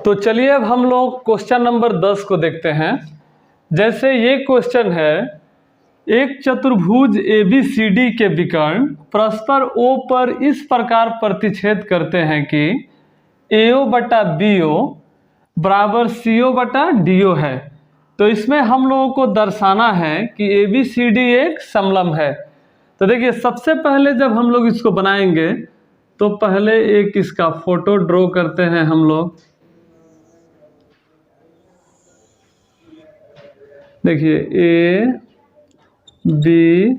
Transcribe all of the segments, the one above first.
तो चलिए अब हम लोग क्वेश्चन नंबर 10 को देखते हैं। जैसे ये क्वेश्चन है, एक चतुर्भुज ABCD के विकर्ण परस्पर O पर इस प्रकार प्रतिच्छेद करते हैं कि AO बटा BO बराबर CO बटा DO है। तो इसमें हम लोगों को दर्शाना है कि ABCD एक समलंब है। तो देखिए, सबसे पहले जब हम लोग इसको बनाएंगे तो पहले एक इसका फोटो ड्रॉ करते हैं हम लोग। देखिए ABCD।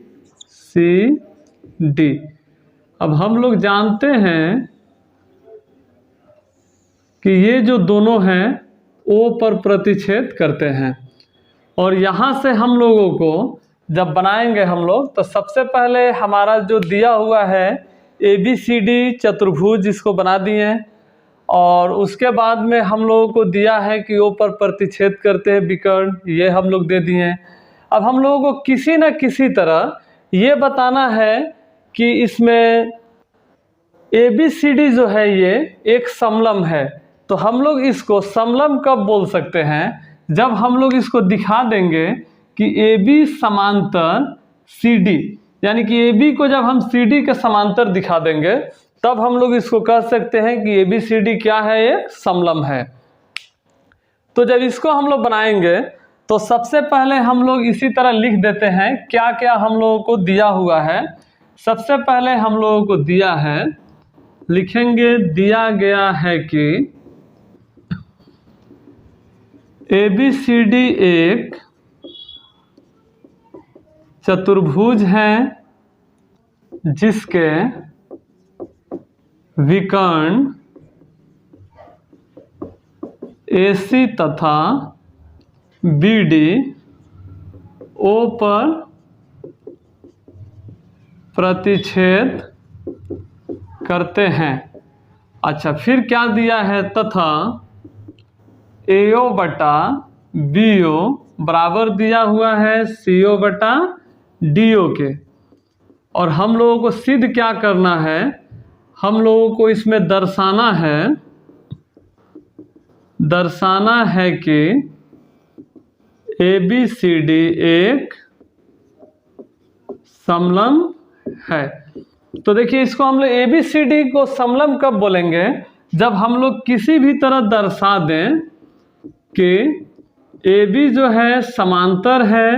अब हम लोग जानते हैं कि ये जो दोनों हैं O पर प्रतिच्छेद करते हैं, और यहाँ से हम लोगों को जब बनाएंगे हम लोग तो सबसे पहले हमारा जो दिया हुआ है ABCD चतुर्भुज, इसको बना दिए, और उसके बाद में हम लोगों को दिया है कि O पर प्रतिच्छेद करते हैं विकर्ण, ये हम लोग दे दिए। अब हम लोगों को किसी न किसी तरह ये बताना है कि इसमें ABCD जो है ये एक समलंब है। तो हम लोग इसको समलंब कब बोल सकते हैं? जब हम लोग इसको दिखा देंगे कि AB समांतर CD, यानी कि AB को जब हम CD के समांतर दिखा देंगे तब हम लोग इसको कह सकते हैं कि ABCD क्या है, एक समलंब है। तो जब इसको हम लोग बनाएंगे तो सबसे पहले हम लोग इसी तरह लिख देते हैं क्या क्या हम लोगों को दिया हुआ है। सबसे पहले हम लोगों को दिया है, लिखेंगे, दिया गया है कि ABCD एक चतुर्भुज है जिसके विकर्ण AC तथा BD O पर प्रतिच्छेद करते हैं। अच्छा, फिर क्या दिया है? तथा AO बटा BO बराबर दिया हुआ है CO बटा DO के। और हम लोगों को सिद्ध क्या करना है? हम लोगों को इसमें दर्शाना है कि ABCD एक समलंब है। तो देखिए, इसको हम लोग ABCD को समलंब कब बोलेंगे? जब हम लोग किसी भी तरह दर्शा दें कि AB जो है समांतर है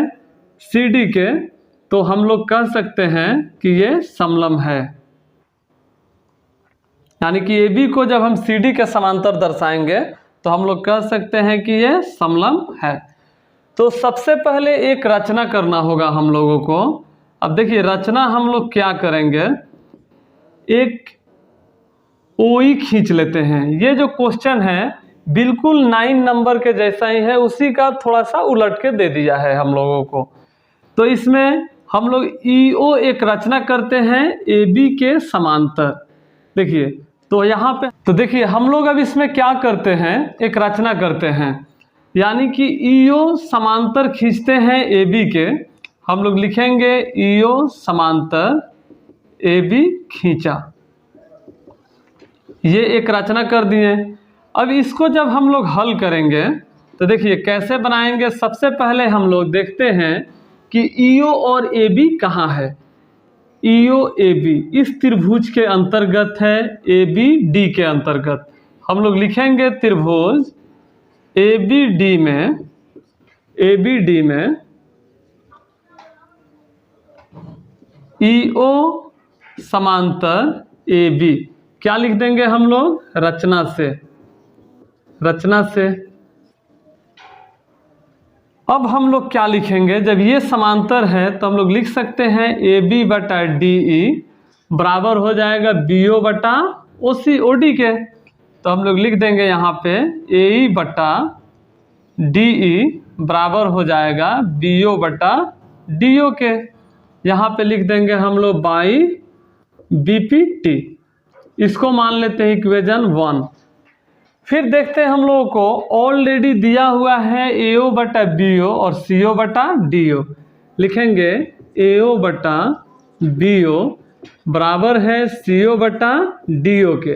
CD के, तो हम लोग कह सकते हैं कि ये समलंब है। यानी कि AB को जब हम CD के समांतर दर्शाएंगे तो हम लोग कह सकते हैं कि ये समलंब है। तो सबसे पहले एक रचना करना होगा हम लोगों को। अब देखिए, रचना हम लोग क्या करेंगे, एक OE खींच लेते हैं। ये जो क्वेश्चन है बिल्कुल 9 नंबर के जैसा ही है, उसी का थोड़ा सा उलट के दे दिया है हम लोगों को। तो इसमें हम लोग EO एक रचना करते हैं AB के समांतर। देखिए, तो यहाँ पे तो देखिए हम लोग अब इसमें क्या करते हैं, एक रचना करते हैं, यानी कि EO समांतर खींचते हैं AB के। हम लोग लिखेंगे EO समांतर AB खींचा, ये एक रचना कर दिए। अब इसको जब हम लोग हल करेंगे तो देखिए कैसे बनाएंगे। सबसे पहले हम लोग देखते हैं कि EO और AB कहाँ है। EO AB इस त्रिभुज के अंतर्गत है, ABD के अंतर्गत। हम लोग लिखेंगे त्रिभुज ABD में EO समांतर AB, क्या लिख देंगे हम लोग? रचना से। अब हम लोग क्या लिखेंगे? जब ये समांतर है तो हम लोग लिख सकते हैं AB बटा DE बराबर हो जाएगा BO बटा OD के। तो हम लोग लिख देंगे यहाँ पे AE बटा DE बराबर हो जाएगा BO बटा DO के। यहाँ पे लिख देंगे हम लोग बाई BPT, इसको मान लेते हैं इक्वेशन 1। फिर देखते हैं हम लोगों को ऑलरेडी दिया हुआ है AO बटा BO और CO बटा DO। लिखेंगे AO बटा BO बराबर है CO बटा DO के।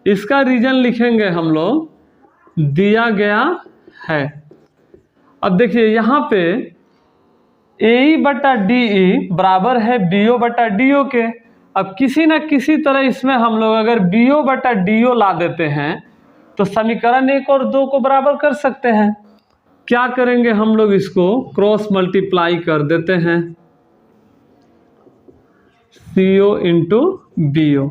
इसका रीजन लिखेंगे हम लोग दिया गया है। अब देखिए यहाँ पे ए बटा डी ई बराबर है बी ओ बटा डी ओ के। अब किसी न किसी तरह इसमें हम लोग अगर बी ओ बटा डी ओ ला देते हैं तो समीकरण 1 और 2 को बराबर कर सकते हैं। क्या करेंगे हम लोग, इसको क्रॉस मल्टीप्लाई कर देते हैं, सी ओ इंटू बी ओ।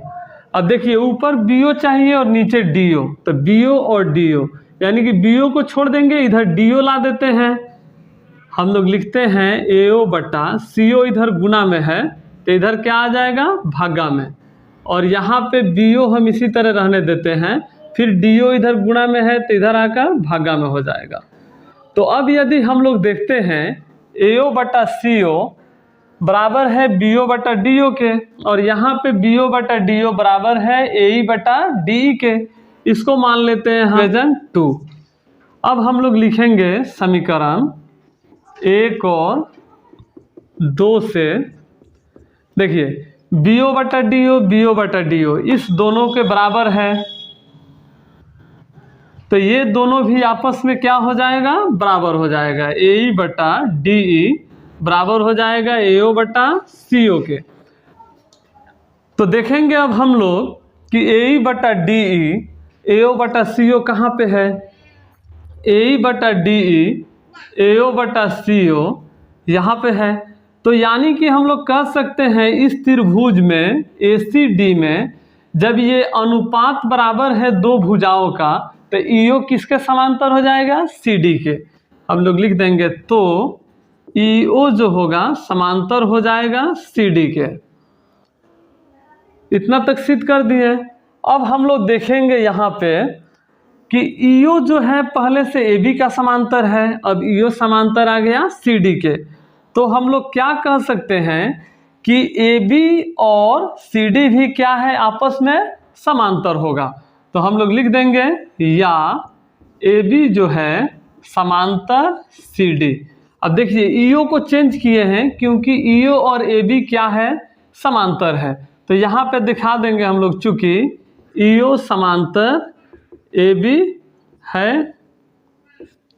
अब देखिए ऊपर बी ओ चाहिए और नीचे डी ओ, तो बी ओ और डी ओ यानी कि बी ओ को छोड़ देंगे, इधर डी ओ ला देते हैं। हम लोग लिखते हैं ए ओ बटा सी ओ, इधर गुना में है तो इधर क्या आ जाएगा, भागा में। और यहाँ पे बी ओ हम इसी तरह रहने देते हैं, फिर डी ओ इधर गुणा में है तो इधर आकर भागा में हो जाएगा। तो अब यदि हम लोग देखते हैं ए ओ बटा सी ओ बराबर है बी ओ बटा डी ओ के, और यहाँ पे बी ओ बटा डी ओ बराबर है ए ई बटा डी ई के, इसको मान लेते हैं हम 2। अब हम लोग लिखेंगे समीकरण 1 और 2 से, देखिए बी ओ बटा डी ओ, बी ओ बटा डी ओ इस दोनों के बराबर है, तो ये दोनों भी आपस में क्या हो जाएगा, बराबर हो जाएगा। ए ई बटा डी ई बराबर हो जाएगा ए ओ बटा सी ओ के। तो देखेंगे अब हम लोग कि ए ई बटा डी ई, ए ओ बटा सी ओ कहाँ पे है, ए ई बटा डी ई, ए ओ बटा सी ओ यहाँ पे है। तो यानी कि हम लोग कह सकते हैं इस त्रिभुज में ए सी डी में जब ये अनुपात बराबर है दो भुजाओं का, तो ई ओ किसके समांतर हो जाएगा, सी डी के। हम लोग लिख देंगे तो ई ओ जो होगा समांतर हो जाएगा सी डी के। इतना तक सिद्ध कर दिए। अब हम लोग देखेंगे यहाँ पे कि ई ओ जो है पहले से ए बी का समांतर है, अब ई ओ समांतर आ गया सी डी के। तो हम लोग क्या कह सकते हैं कि ए बी और सी डी भी क्या है, आपस में समांतर होगा। तो हम लोग लिख देंगे या ए बी जो है समांतर सी डी। अब देखिए ई ओ को चेंज किए हैं क्योंकि ई ओ और ए बी क्या है, समांतर है। तो यहाँ पे दिखा देंगे हम लोग, चूंकि ई ओ समांतर ए बी है,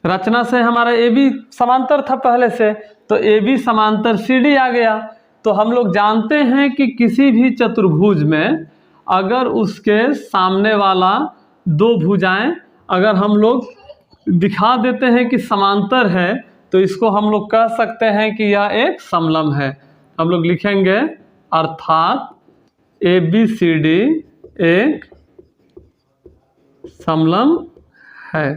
रचना से हमारा ए बी समांतर था पहले से, तो ए बी समांतर सी डी आ गया। तो हम लोग जानते हैं कि किसी भी चतुर्भुज में अगर उसके सामने वाला दो भुजाएं अगर हम लोग दिखा देते हैं कि समांतर है, तो इसको हम लोग कह सकते हैं कि यह एक समलंब है। हम लोग लिखेंगे अर्थात ए बी सी डी एक समलंब है।